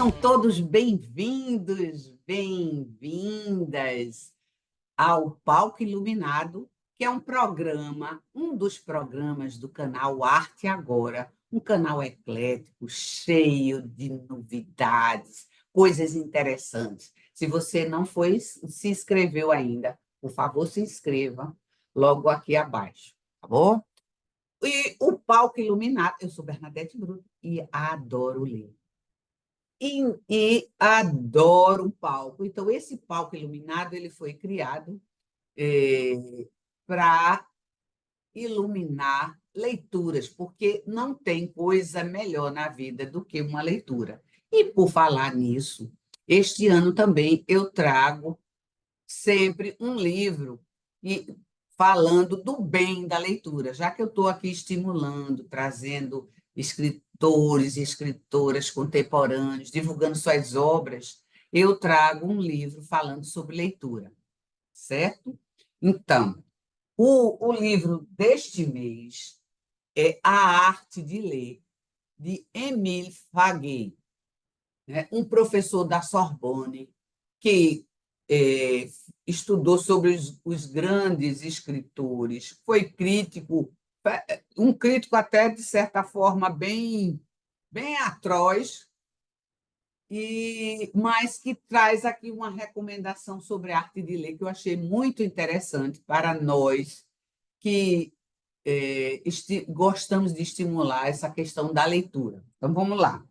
Sejam todos bem-vindos, bem-vindas ao Palco Iluminado, que é um dos programas do canal Arte Agora, um canal eclético, cheio de novidades, coisas interessantes. Se você não se inscreveu ainda, por favor, se inscreva logo aqui abaixo, tá bom? E o Palco Iluminado, eu sou Bernadette Bruto e adoro ler. E adoro um palco. Então, esse palco iluminado ele foi criado para iluminar leituras, porque não tem coisa melhor na vida do que uma leitura. E, por falar nisso, este ano também eu trago sempre um livro e falando do bem da leitura, já que eu estou aqui estimulando, trazendo escritores e escritoras contemporâneos, divulgando suas obras, eu trago um livro falando sobre leitura, certo? Então, o livro deste mês é A Arte de Ler, de Émile Faguet, né? Um professor da Sorbonne que é, estudou sobre os grandes escritores, foi crítico, um crítico até, de certa forma, bem atroz, mas que traz aqui uma recomendação sobre a arte de ler que eu achei muito interessante para nós que gostamos de estimular essa questão da leitura. Então, vamos lá.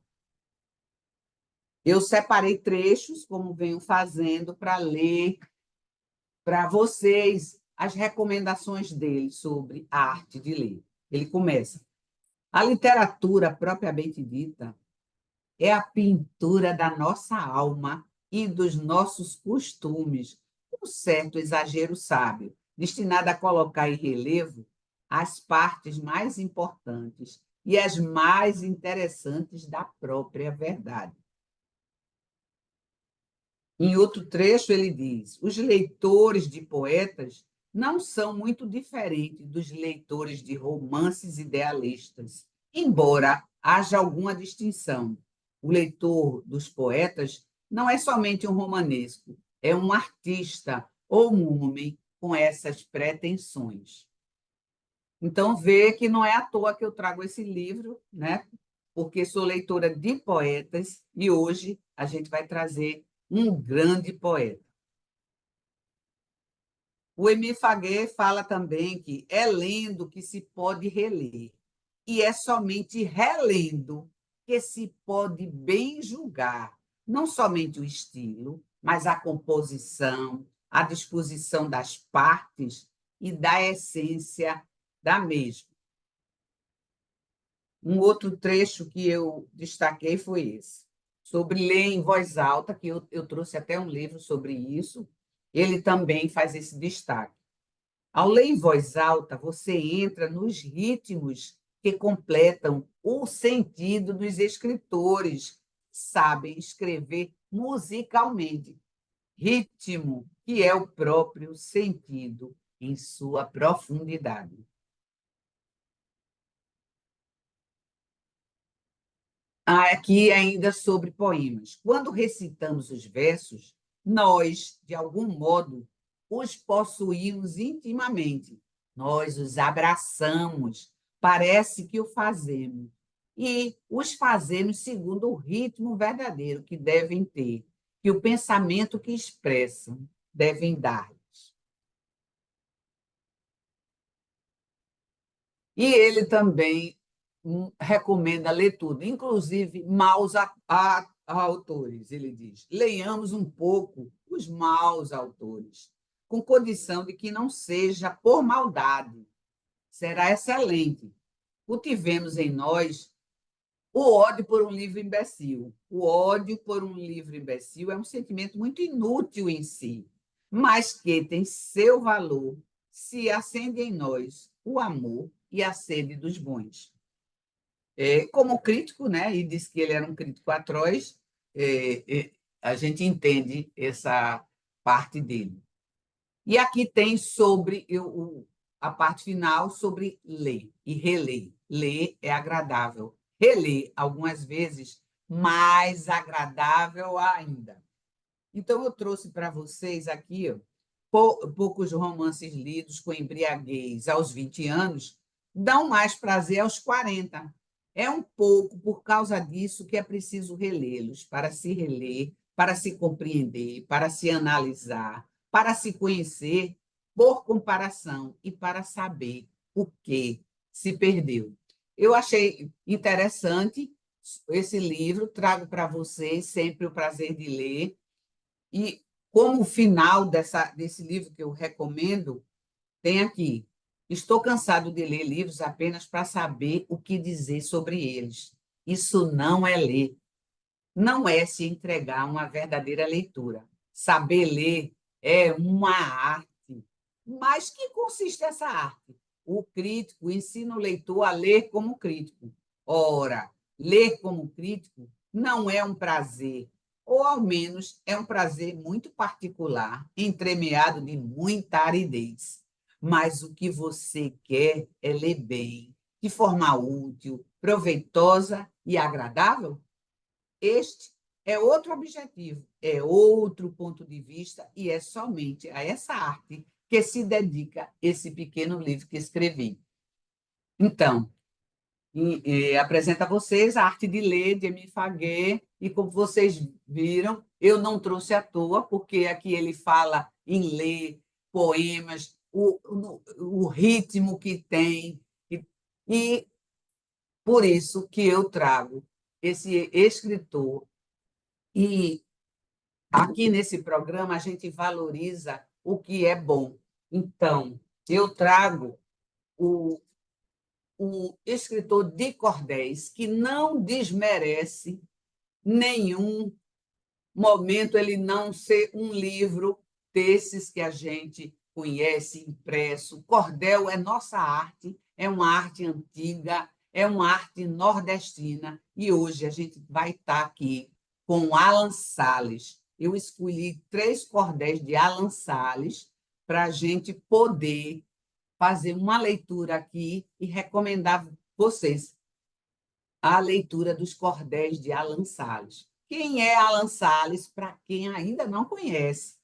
Eu separei trechos, como venho fazendo, para ler para vocês as recomendações dele sobre a arte de ler. Ele começa: a literatura propriamente dita é a pintura da nossa alma e dos nossos costumes, um certo exagero sábio, destinado a colocar em relevo as partes mais importantes e as mais interessantes da própria verdade. Em outro trecho, ele diz: os leitores de poetas não são muito diferentes dos leitores de romances idealistas, embora haja alguma distinção. O leitor dos poetas não é somente um romanesco, é um artista ou um homem com essas pretensões. Então, vê que não é à toa que eu trago esse livro, né? Porque sou leitora de poetas e hoje a gente vai trazer um grande poeta. O Émile Faguet fala também que é lendo que se pode reler, e é somente relendo que se pode bem julgar, não somente o estilo, mas a composição, a disposição das partes e da essência da mesma. Um outro trecho que eu destaquei foi esse, sobre ler em voz alta, que eu trouxe até um livro sobre isso. Ele também faz esse destaque. Ao ler em voz alta, você entra nos ritmos que completam o sentido dos escritores, que sabem escrever musicalmente. Ritmo, que é o próprio sentido em sua profundidade. Aqui ainda sobre poemas. Quando recitamos os versos, nós, de algum modo, os possuímos intimamente. Nós os abraçamos, parece que o fazemos. E os fazemos segundo o ritmo verdadeiro que devem ter, que o pensamento que expressam devem dar-lhes. E ele também recomenda ler tudo, inclusive maus autores, ele diz. Leiamos um pouco os maus autores, com condição de que não seja por maldade. Será excelente. Cultivemos em nós o ódio por um livro imbecil. O ódio por um livro imbecil é um sentimento muito inútil em si, mas que tem seu valor se acende em nós o amor e a sede dos bons. Como crítico, né, e disse que ele era um crítico atroz, a gente entende essa parte dele. E aqui tem sobre a parte final sobre ler e reler. Ler é agradável. Reler, algumas vezes, mais agradável ainda. Então, eu trouxe para vocês aqui poucos romances lidos com embriaguez aos 20 anos dão mais prazer aos 40. É um pouco por causa disso que é preciso relê-los, para se reler, para se compreender, para se analisar, para se conhecer por comparação e para saber o que se perdeu. Eu achei interessante esse livro, trago para vocês sempre o prazer de ler. E como final desse livro que eu recomendo, tem aqui: estou cansado de ler livros apenas para saber o que dizer sobre eles. Isso não é ler, não é se entregar a uma verdadeira leitura. Saber ler é uma arte. Mas que consiste essa arte? O crítico ensina o leitor a ler como crítico. Ora, ler como crítico não é um prazer, ou ao menos é um prazer muito particular, entremeado de muita aridez. Mas o que você quer é ler bem, de forma útil, proveitosa e agradável? Este é outro objetivo, é outro ponto de vista, e é somente a essa arte que se dedica esse pequeno livro que escrevi. Então, apresento a vocês a Arte de Ler, de Émile Faguet, e como vocês viram, eu não trouxe à toa, porque aqui ele fala em ler poemas, o ritmo que tem, e por isso que eu trago esse escritor. E aqui nesse programa a gente valoriza o que é bom. Então, eu trago o, o escritor de cordéis, que não desmerece nenhum momento ele não ser um livro desses que a gente conhece impresso. Cordel é nossa arte, é uma arte antiga, é uma arte nordestina, e hoje a gente vai estar aqui com Alan Salles. Eu escolhi 3 cordéis de Alan Salles para a gente poder fazer uma leitura aqui e recomendar a vocês a leitura dos cordéis de Alan Salles. Quem é Alan Salles, para quem ainda não conhece?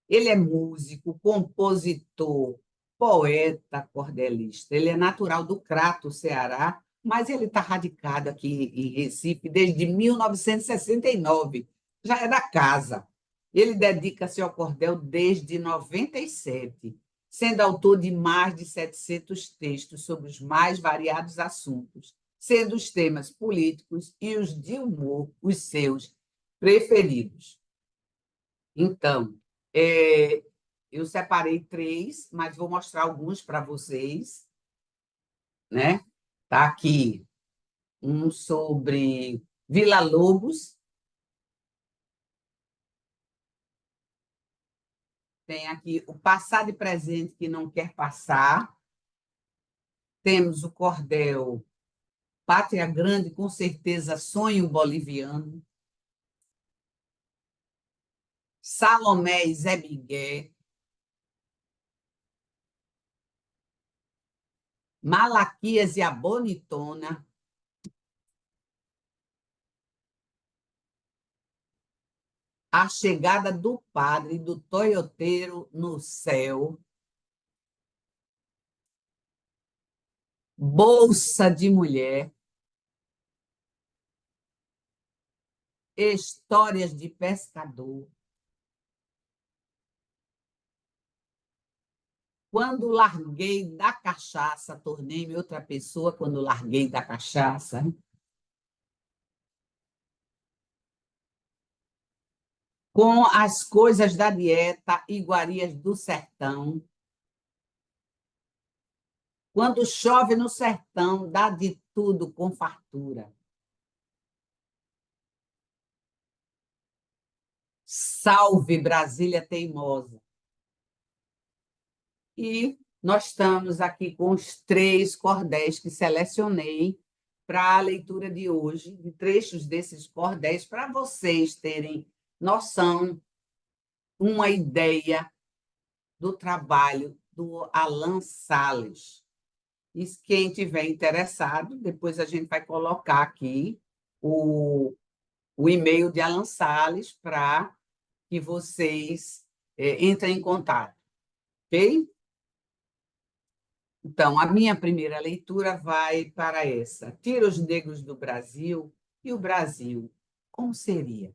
Ele é músico, compositor, poeta, cordelista. Ele é natural do Crato, Ceará, mas ele está radicado aqui em Recife desde 1969. Já é da casa. Ele dedica-se ao cordel desde 97, sendo autor de mais de 700 textos sobre os mais variados assuntos, sendo os temas políticos e os de humor os seus preferidos. Então, eu separei 3, mas vou mostrar alguns para vocês, né? Tá aqui um sobre Villa-Lobos, tem aqui o passado e presente que não quer passar, temos o cordel Pátria Grande, com certeza, sonho boliviano, Salomé e Zé Miguel, Malaquias e a Bonitona, a chegada do padre do toioteiro no céu, Bolsa de Mulher, Histórias de Pescador, Quando larguei da cachaça, tornei-me outra pessoa quando larguei da cachaça, com as coisas da dieta, iguarias do sertão, quando chove no sertão, dá de tudo com fartura. Salve Brasília teimosa. E nós estamos aqui com os 3 cordéis que selecionei para a leitura de hoje, de trechos desses cordéis, para vocês terem noção, uma ideia do trabalho do Alan Salles. E quem tiver interessado, depois a gente vai colocar aqui o, o e-mail de Alan Salles para que vocês entrem em contato, ok? Então, a minha primeira leitura vai para essa. Tira os negros do Brasil e o Brasil, como seria?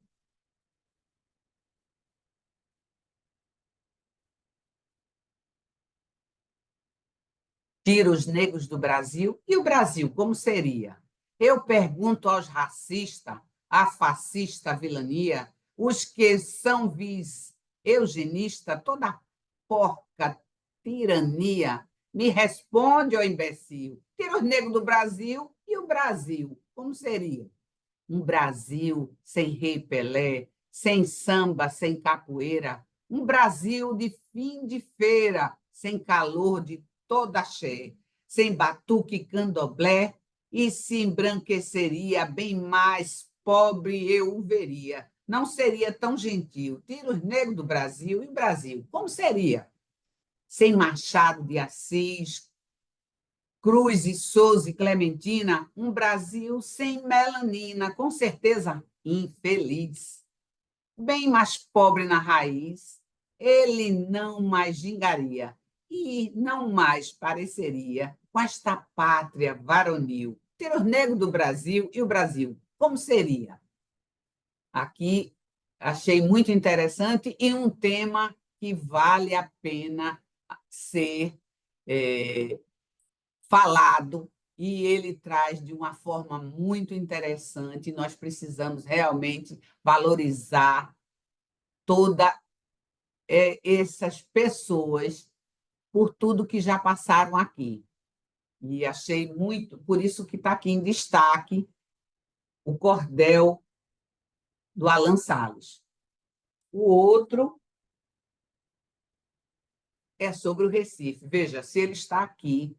Tira os negros do Brasil e o Brasil, como seria? Eu pergunto aos racistas, à fascista vilania, os que são vis eugenista, toda porca tirania, me responde, ó imbecil. Tira os negros do Brasil e o Brasil, como seria? Um Brasil sem Rei Pelé, sem samba, sem capoeira, um Brasil de fim de feira, sem calor de toda axé, sem batuque e candomblé, e se embranqueceria bem mais pobre eu o veria. Não seria tão gentil. Tira os negros do Brasil e o Brasil, como seria? Sem Machado de Assis, Cruz e Souza e Clementina, um Brasil sem melanina, com certeza infeliz. Bem mais pobre na raiz, ele não mais gingaria e não mais pareceria com esta pátria varonil. Ter os negros do Brasil e o Brasil, como seria? Aqui achei muito interessante e um tema que vale a pena ser é, falado, e ele traz de uma forma muito interessante. Nós precisamos realmente valorizar todas essas pessoas por tudo que já passaram aqui. E achei muito, por isso que está aqui em destaque o cordel do Alan Salles. O outro é sobre o Recife. Veja, se ele está aqui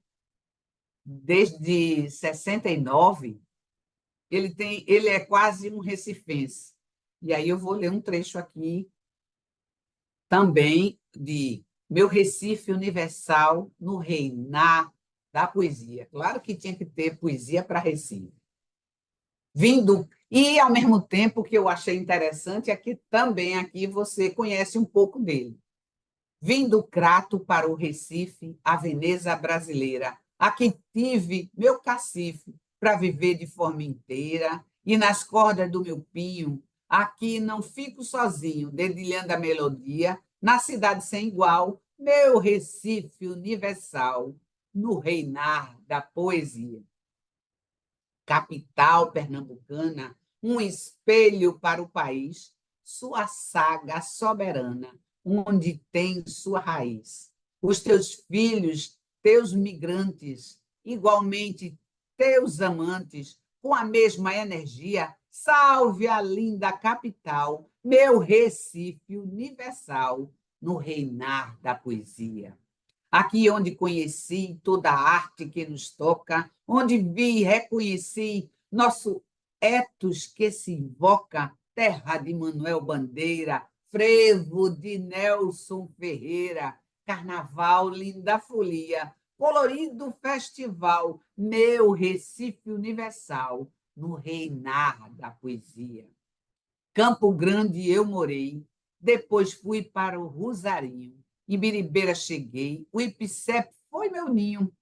desde 69, ele é quase um recifense. E aí eu vou ler um trecho aqui também de Meu Recife Universal no Reinar da Poesia. Claro que tinha que ter poesia para Recife. Vindo, e ao mesmo tempo que eu achei interessante é que também aqui você conhece um pouco dele. Vim do Crato para o Recife, a Veneza brasileira. Aqui tive meu cacife para viver de forma inteira, e nas cordas do meu pinho, aqui não fico sozinho, dedilhando a melodia, na cidade sem igual, meu Recife universal, no reinar da poesia. Capital pernambucana, um espelho para o país, sua saga soberana, onde tem sua raiz. Os teus filhos, teus migrantes, igualmente teus amantes, com a mesma energia, salve a linda capital, meu Recife universal, no reinar da poesia. Aqui onde conheci toda a arte que nos toca, onde vi e reconheci nosso etos que se invoca, terra de Manuel Bandeira, frevo de Nelson Ferreira, carnaval, linda folia, colorido festival, meu Recife universal, no reinar da poesia. Campo Grande eu morei, depois fui para o Rosarinho. Em Biribeira cheguei, o Ipicep foi meu ninho.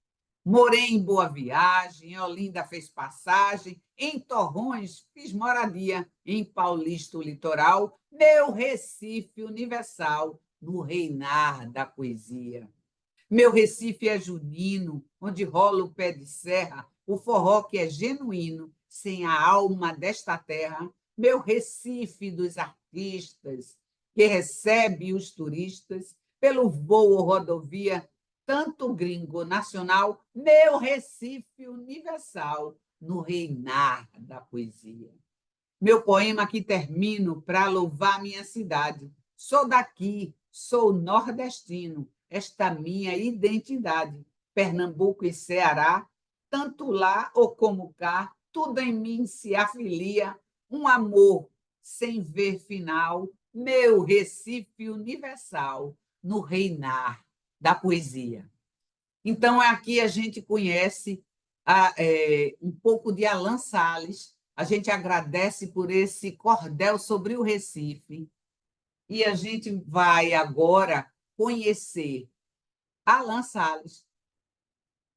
Morei em Boa Viagem, em Olinda fez passagem, em Torrões fiz moradia, em Paulista o litoral, meu Recife universal, no reinar da poesia. Meu Recife é junino, onde rola o pé de serra, o forró que é genuíno, sem a alma desta terra. Meu Recife dos artistas, que recebe os turistas pelo voo ou rodovia, tanto gringo nacional, meu Recife universal, no reinar da poesia. Meu poema aqui termino para louvar minha cidade. Sou daqui, sou nordestino, esta minha identidade. Pernambuco e Ceará, tanto lá ou como cá, tudo em mim se afilia, um amor sem ver final, meu Recife universal, no reinar da poesia. Então, aqui a gente conhece um pouco de Alan Salles, A gente agradece por esse cordel sobre o Recife. E a gente vai agora conhecer Alan Salles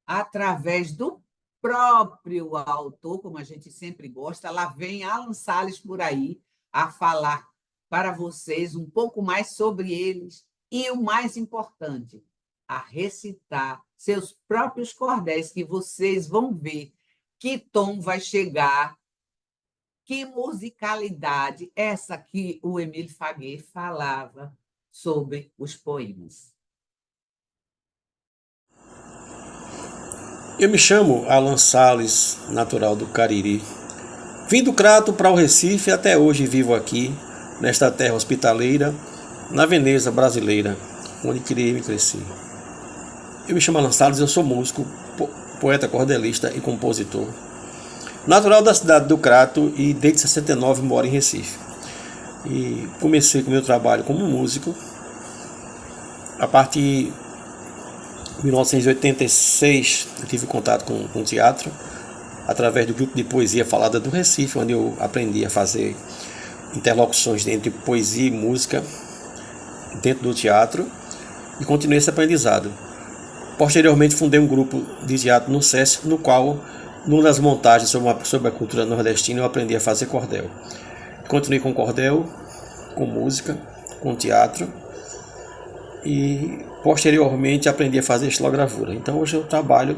através do próprio autor, como a gente sempre gosta. Lá vem Alan Salles por aí a falar para vocês um pouco mais sobre eles e, o mais importante, a recitar seus próprios cordéis, que vocês vão ver que tom vai chegar, que musicalidade, essa que o Emílio Faguet falava sobre os poemas. Eu me chamo Alan Salles, natural do Cariri. Vim do Crato para o Recife e até hoje vivo aqui, nesta terra hospitaleira, na Veneza brasileira, onde criei e me cresci. Eu me chamo Alan Salles, eu sou músico, poeta, cordelista e compositor. Natural da cidade do Crato e desde 69 moro em Recife. E comecei com o meu trabalho como músico a partir de 1986. Eu tive contato com o teatro através do grupo de poesia falada do Recife, onde eu aprendi a fazer interlocuções entre poesia e música dentro do teatro e continuei esse aprendizado. Posteriormente fundei um grupo de teatro no SESC, no qual, numa das montagens sobre a cultura nordestina, eu aprendi a fazer cordel. Continuei com cordel, com música, com teatro e posteriormente aprendi a fazer estilogravura. Então hoje eu trabalho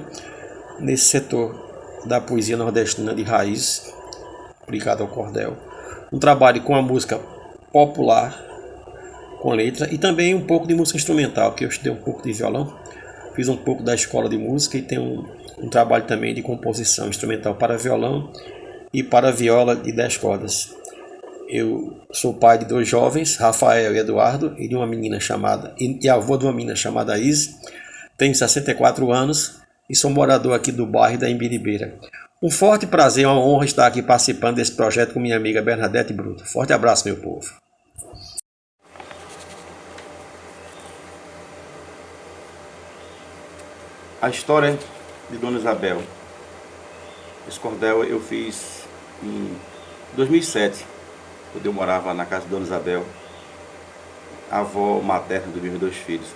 nesse setor da poesia nordestina de raiz, aplicado ao cordel. Um trabalho com a música popular, com letra, e também um pouco de música instrumental, porque eu estudei um pouco de violão, fiz um pouco da escola de música e tenho um trabalho também de composição instrumental para violão e para viola e 10 cordas. Eu sou pai de 2 jovens, Rafael e Eduardo, e de uma menina chamada, e avô de uma menina chamada Izzy. Tenho 64 anos e sou morador aqui do bairro da Imbiribeira. Um forte prazer, uma honra estar aqui participando desse projeto com minha amiga Bernadette Bruto. Forte abraço, meu povo. A história de Dona Isabel. Esse cordel eu fiz em 2007, quando eu morava na casa de Dona Isabel, avó materna dos meus 2 filhos.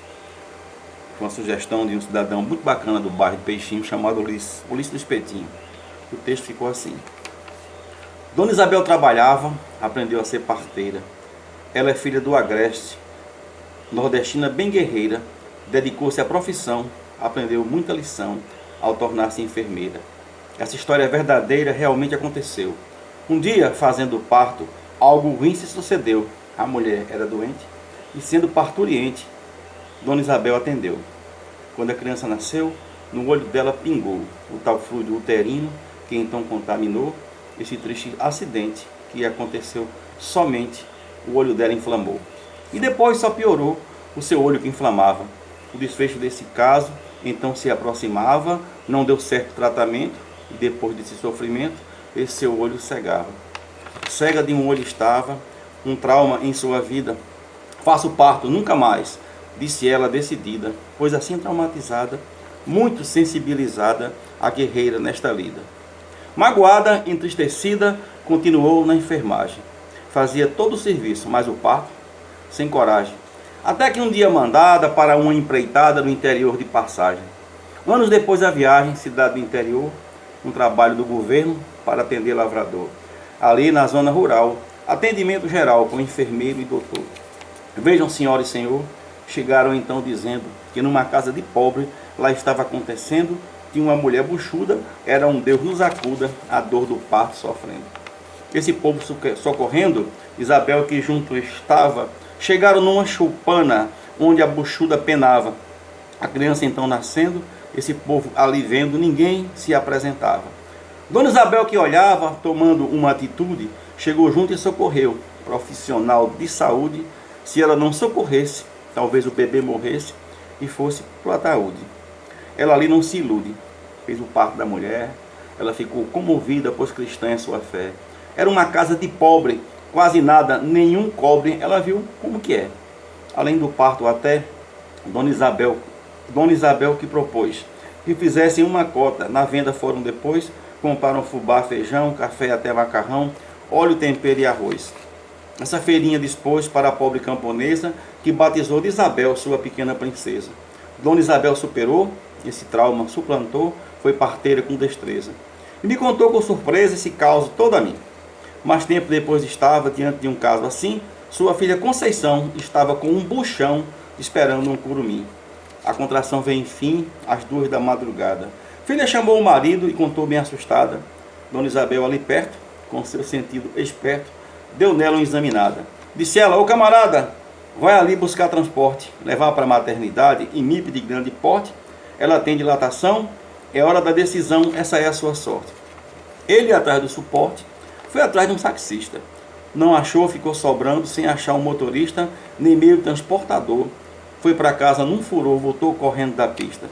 Foi uma sugestão de um cidadão muito bacana do bairro de Peixinho, chamado Ulisses do Espetinho. O texto ficou assim: Dona Isabel trabalhava, aprendeu a ser parteira. Ela é filha do Agreste, nordestina bem guerreira, dedicou-se à profissão, aprendeu muita lição ao tornar-se enfermeira. Essa história verdadeira realmente aconteceu. Um dia, fazendo parto, algo ruim se sucedeu. A mulher era doente e, sendo parturiente, Dona Isabel atendeu. Quando a criança nasceu, no olho dela pingou o tal fluido uterino que então contaminou esse triste acidente que aconteceu somente. O olho dela inflamou. E depois só piorou o seu olho que inflamava. O desfecho desse caso então se aproximava, não deu certo o tratamento, e depois desse sofrimento, esse seu olho cegava. Cega de um olho estava, um trauma em sua vida. Faço parto, nunca mais, disse ela decidida, pois assim traumatizada, muito sensibilizada, a guerreira nesta lida. Magoada, entristecida, continuou na enfermagem. Fazia todo o serviço, mas o parto, sem coragem. Até que um dia mandada para uma empreitada no interior de Passagem. Anos depois da viagem, cidade do interior, um trabalho do governo para atender lavrador. Ali na zona rural, atendimento geral com enfermeiro e doutor. Vejam, senhora e senhor, chegaram então dizendo que numa casa de pobre lá estava acontecendo que uma mulher buchuda era um Deus nos acuda, a dor do parto sofrendo. Esse povo socorrendo, Isabel que junto estava, chegaram numa choupana onde a buchuda penava. A criança então nascendo, esse povo ali vendo, ninguém se apresentava. Dona Isabel que olhava, tomando uma atitude, chegou junto e socorreu. Profissional de saúde, se ela não socorresse, talvez o bebê morresse e fosse para o ataúde. Ela ali não se ilude. Fez o parto da mulher, ela ficou comovida, pois cristã é sua fé. Era uma casa de pobre, quase nada, nenhum cobre, ela viu como que é. Além do parto até, Dona Isabel que propôs que fizessem uma cota, na venda foram depois compraram fubá, feijão, café até macarrão, óleo, tempero e arroz. Essa feirinha dispôs para a pobre camponesa, que batizou de Isabel, sua pequena princesa. Dona Isabel superou esse trauma, suplantou, foi parteira com destreza. E me contou com surpresa esse caos todo a mim. Mais tempo depois estava diante de um caso assim, sua filha Conceição estava com um buchão esperando um curumim. A contração veio enfim às 2 da madrugada. Filha chamou o marido e contou bem assustada. Dona Isabel ali perto, com seu sentido esperto, deu nela uma examinada. Disse ela: ô camarada, vai ali buscar transporte, levar para a maternidade, MIP de grande porte. Ela tem dilatação, é hora da decisão, essa é a sua sorte. Ele, atrás do suporte, foi atrás de um taxista. Não achou, ficou sobrando, sem achar um motorista, nem meio transportador. Foi para casa num furor, voltou correndo da pista.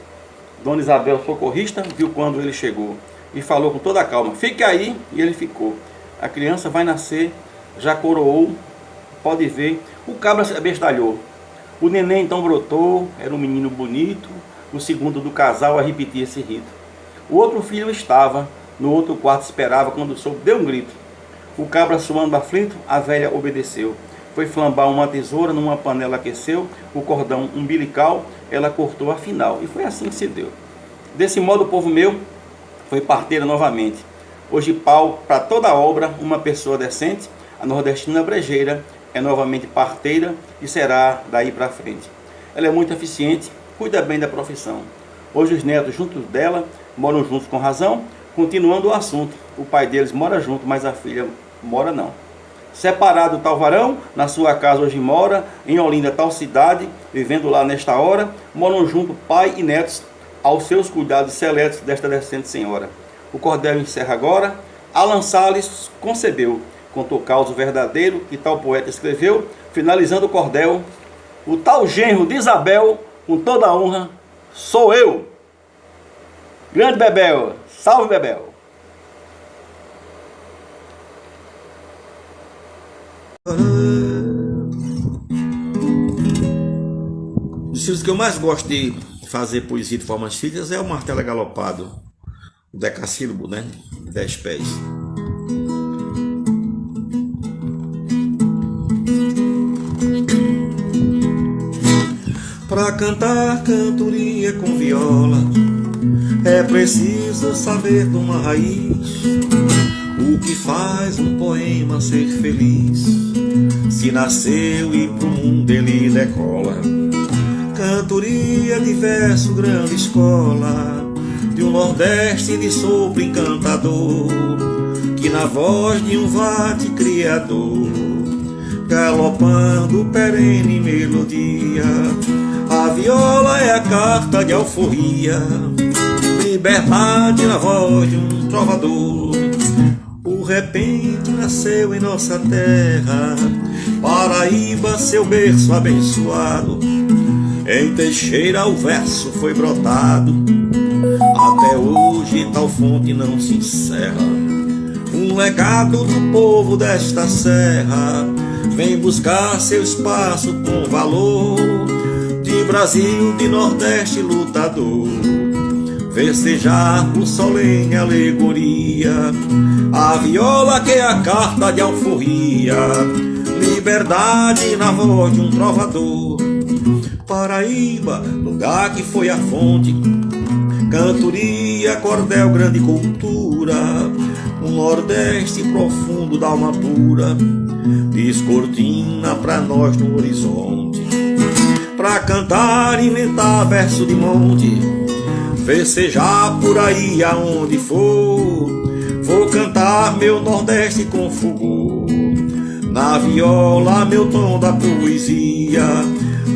Dona Isabel, socorrista, viu quando ele chegou e falou com toda a calma: fique aí, e ele ficou. A criança vai nascer, já coroou, pode ver. O cabra se abestalhou. O neném então brotou, era um menino bonito, o segundo do casal a repetir esse rito. O outro filho estava, no outro quarto esperava, quando soube, deu um grito. O cabra suando aflito, a velha obedeceu. Foi flambar uma tesoura, numa panela aqueceu, o cordão umbilical, ela cortou afinal. E foi assim que se deu. Desse modo o povo meu foi parteira novamente. Hoje pau para toda obra, uma pessoa decente, a nordestina brejeira é novamente parteira e será daí para frente. Ela é muito eficiente, cuida bem da profissão. Hoje os netos juntos dela moram juntos com razão. Continuando o assunto, o pai deles mora junto, mas a filha mora não. Separado tal varão, na sua casa hoje mora, em Olinda tal cidade, vivendo lá nesta hora, moram junto pai e netos, aos seus cuidados seletos desta decente senhora. O cordel encerra agora. Alan Salles concebeu, contou o caso verdadeiro que tal poeta escreveu, finalizando o cordel: o tal genro de Isabel, com toda a honra, sou eu. Grande Bebel, salve Bebel. Os estilos que eu mais gosto de fazer poesia de formas filhas é o martelo galopado, o decassílabo, né? 10 pés. Para cantar cantoria com viola é preciso saber de uma raiz, o que faz um poema ser feliz. Se nasceu e pro mundo ele decola, cantoria de verso, grande escola, de um Nordeste de sopro encantador, que na voz de um vate criador, galopando perene melodia, a viola é a carta de alforria, liberdade na voz de um trovador. O repente nasceu em nossa terra, Paraíba, seu berço abençoado. Em Teixeira o verso foi brotado, até hoje tal fonte não se encerra. Um legado do povo desta serra vem buscar seu espaço com valor, de Brasil, de Nordeste lutador, festejar por solene alegoria, a viola que é a carta de alforria, liberdade na voz de um trovador. Paraíba, lugar que foi a fonte, cantoria, cordel, grande cultura, um Nordeste profundo da alma pura, descortina pra nós no horizonte, pra cantar, inventar verso de monte, festejar por aí aonde for, vou cantar meu Nordeste com fulgor, na viola meu tom da poesia,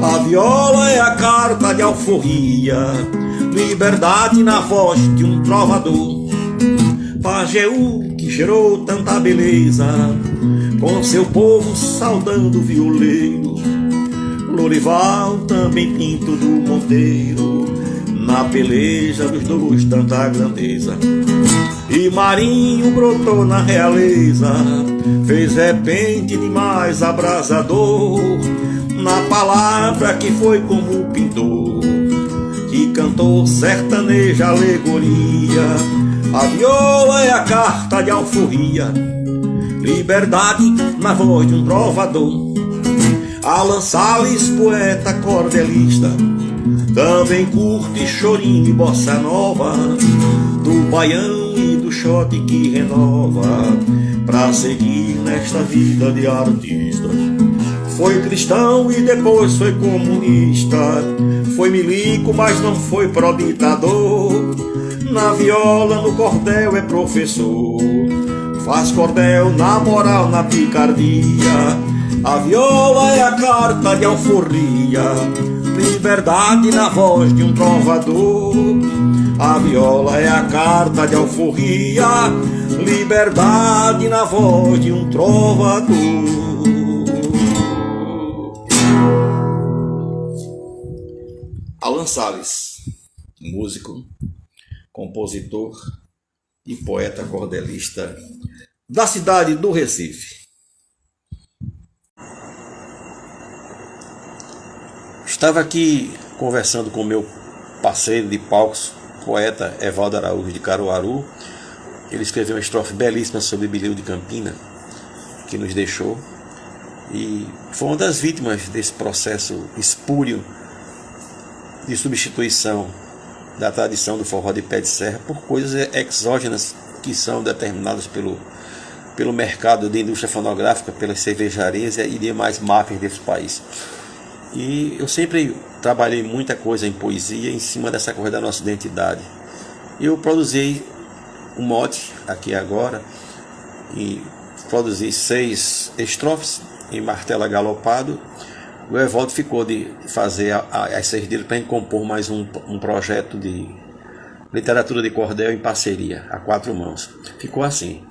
a viola é a carta de alforria, liberdade na voz de um trovador. Pajeú que gerou tanta beleza, com seu povo saudando o violeiro, Lorival também Pinto do Monteiro, na peleja dos dois tanta grandeza. E Marinho brotou na realeza, fez repente demais abrasador, na palavra que foi como pintor, que cantou sertaneja alegoria, A viola é a carta de alforria, liberdade na voz de um trovador. Alan Salles, poeta cordelista, também curte chorinho e bossa nova, do baião e do shot que renova, pra seguir nesta vida de artista. Foi cristão e depois foi comunista, foi milico, mas não foi pró-ditador. Na viola, no cordel é professor, faz cordel na moral, na picardia. A viola é a carta de alforria, liberdade na voz de um trovador. A viola é a carta de alforria, liberdade na voz de um trovador. Alan Salles, músico, compositor e poeta cordelista da cidade do Recife. Estava aqui conversando com meu parceiro de palcos, poeta Evaldo Araújo de Caruaru. Ele escreveu uma estrofe belíssima sobre Bileu de Campina, que nos deixou, e foi uma das vítimas desse processo espúrio de substituição da tradição do forró de pé de serra por coisas exógenas que são determinadas pelo mercado de indústria fonográfica, pelas cervejarias e demais máfias desse país. E eu sempre trabalhei muita coisa em poesia em cima dessa coisa da nossa identidade. Eu produzi um mote aqui agora e produzi 6 estrofes em martelo agalopado. O Evaldo ficou de fazer as 6 dele para compor mais um projeto de literatura de cordel em parceria, a 4 mãos. Ficou assim.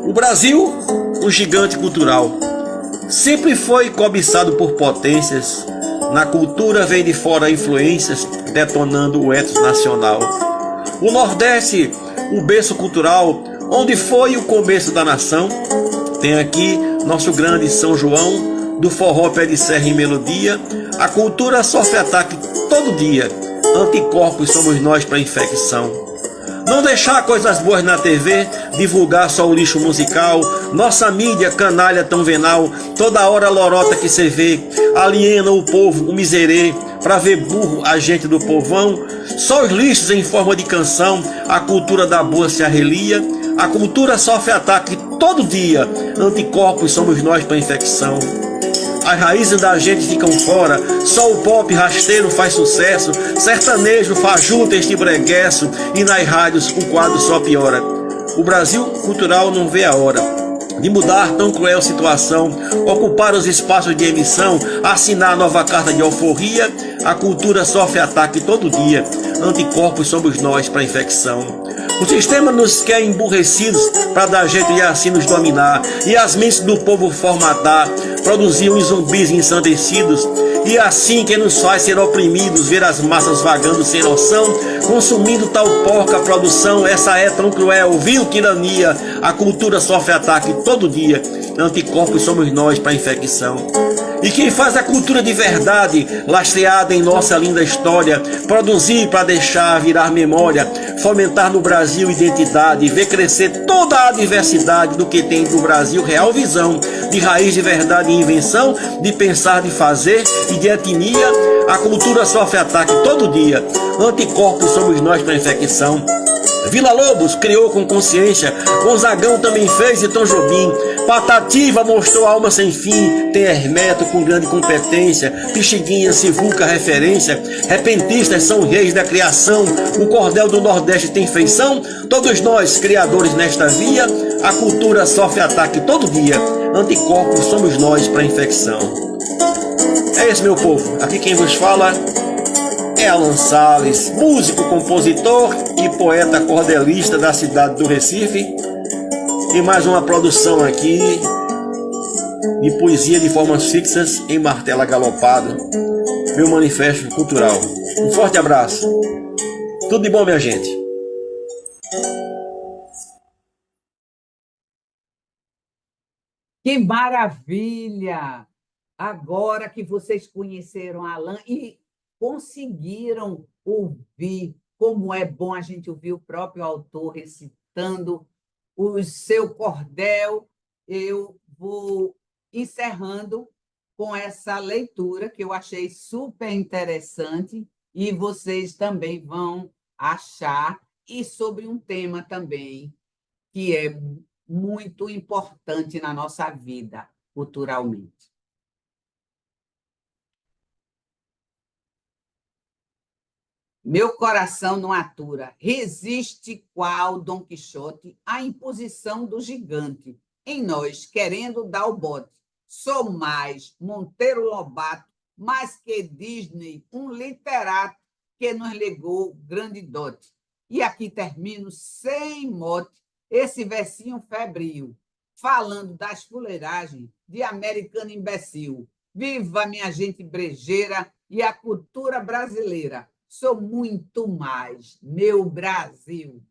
O Brasil, um gigante cultural, sempre foi cobiçado por potências. Na cultura vem de fora influências, detonando o ethos nacional. O Nordeste, o berço cultural, onde foi o começo da nação. Tem aqui nosso grande São João, do forró pé de serra em melodia. A cultura sofre ataque todo dia, anticorpos somos nós para infecção. Não deixar coisas boas na TV, divulgar só o lixo musical. Nossa mídia canalha tão venal, toda hora lorota que cê vê, aliena o povo, o miserê, pra ver burro a gente do povão. Só os lixos em forma de canção, a cultura da boa se arrelia. A cultura sofre ataque todo dia, anticorpos somos nós para infecção. As raízes da gente ficam fora, só o pop rasteiro faz sucesso, sertanejo, fajuta, este breguesso, e nas rádios o quadro só piora. O Brasil cultural não vê a hora de mudar tão cruel situação, ocupar os espaços de emissão, assinar nova carta de alforria. A cultura sofre ataque todo dia, anticorpos somos nós para infecção. O sistema nos quer emburrecidos para dar jeito de assim nos dominar, e as mentes do povo formatar, produzir uns zumbis ensandecidos. E assim quem nos faz ser oprimidos, ver as massas vagando sem noção, consumindo tal porca produção. Essa é tão cruel, vil tirania. A cultura sofre ataque todo dia, anticorpos somos nós para infecção. E quem faz a cultura de verdade, lastreada em nossa linda história, produzir para deixar virar memória, fomentar no Brasil identidade, ver crescer toda a diversidade do que tem do Brasil real visão, de raiz de verdade e invenção, de pensar, de fazer e de etnia. A cultura sofre ataque todo dia, anticorpos somos nós para infecção. Vila Lobos criou com consciência, Gonzagão também fez e Tom Jobim. Patativa mostrou alma sem fim, tem Hermeto com grande competência, Pixinguinha, Sivuca, referência, repentistas são reis da criação, o cordel do Nordeste tem feição, todos nós, criadores nesta via, a cultura sofre ataque todo dia, anticorpos somos nós para infecção. É esse, meu povo, aqui quem vos fala é Alan Salles, músico, compositor e poeta cordelista da cidade do Recife. E mais uma produção aqui de poesia de formas fixas em martelo agalopado, meu manifesto cultural. Um forte abraço. Tudo de bom, minha gente. Que maravilha! Agora que vocês conheceram Alan e conseguiram ouvir, como é bom a gente ouvir o próprio autor recitando o seu cordel. Eu vou encerrando com essa leitura que eu achei super interessante e vocês também vão achar, e sobre um tema também que é muito importante na nossa vida culturalmente. Meu coração não atura, resiste qual Dom Quixote à imposição do gigante, em nós querendo dar o bote. Sou mais Monteiro Lobato, mais que Disney, um literato que nos legou grande dote. E aqui termino sem mote esse versinho febril, falando das fuleiragens de americano imbecil. Viva minha gente brejeira e a cultura brasileira! Sou muito mais, meu Brasil.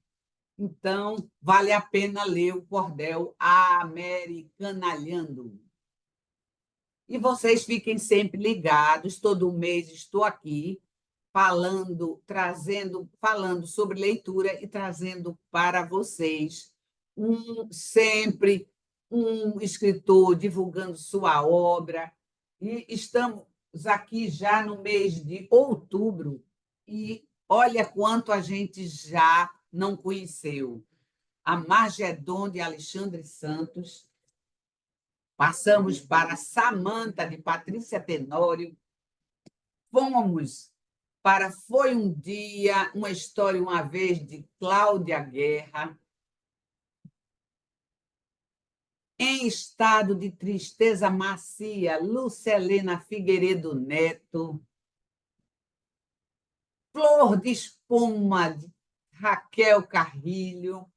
Então, vale a pena ler o cordel Americanalhando. E vocês fiquem sempre ligados, todo mês estou aqui falando, falando sobre leitura e trazendo para vocês sempre um escritor divulgando sua obra. E estamos aqui já no mês de outubro, e olha quanto a gente já não conheceu. A Magedon, de Alexandre Santos. Passamos para Samanta, de Patrícia Tenório. Fomos para Foi um Dia, uma História uma Vez, de Cláudia Guerra. Em Estado de Tristeza Macia, Lucelena Figueiredo Neto. Flor de Espuma, de Raquel Carrilho.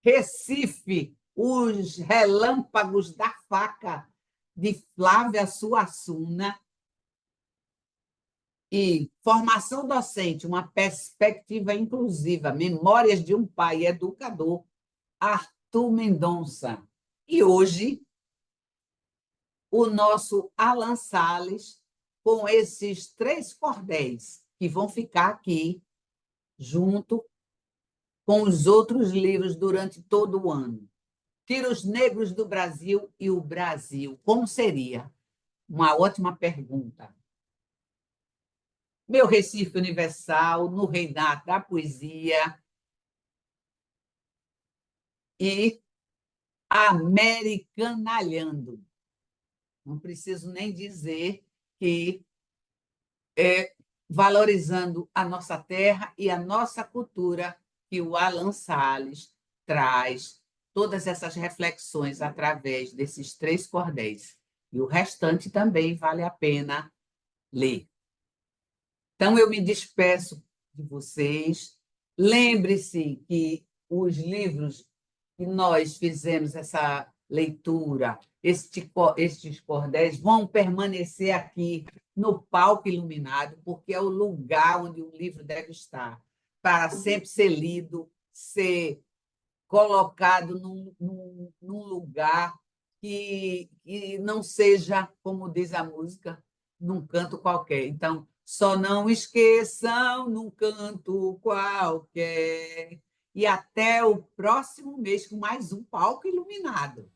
Recife, Os Relâmpagos da Faca, de Flávia Suassuna. E Formação Docente, uma perspectiva inclusiva, Memórias de um Pai Educador, Arthur Mendonça. E hoje, o nosso Alan Salles, com esses 3 cordéis, que vão ficar aqui, junto com os outros livros durante todo o ano. Tiros Negros do Brasil e o Brasil. Como seria? Uma ótima pergunta. Meu Recife Universal, no reinar da poesia, e Americanalhando. Não preciso nem dizer que é valorizando a nossa terra e a nossa cultura, que o Alan Salles traz todas essas reflexões através desses 3 cordéis. E o restante também vale a pena ler. Então, eu me despeço de vocês. Lembre-se que os livros que nós fizemos essa leitura, estes cordéis, vão permanecer aqui no palco iluminado, porque é o lugar onde o livro deve estar, para sempre ser lido, ser colocado num lugar que não seja, como diz a música, num canto qualquer. Então, só não esqueçam num canto qualquer. E até o próximo mês com mais um Palco Iluminado.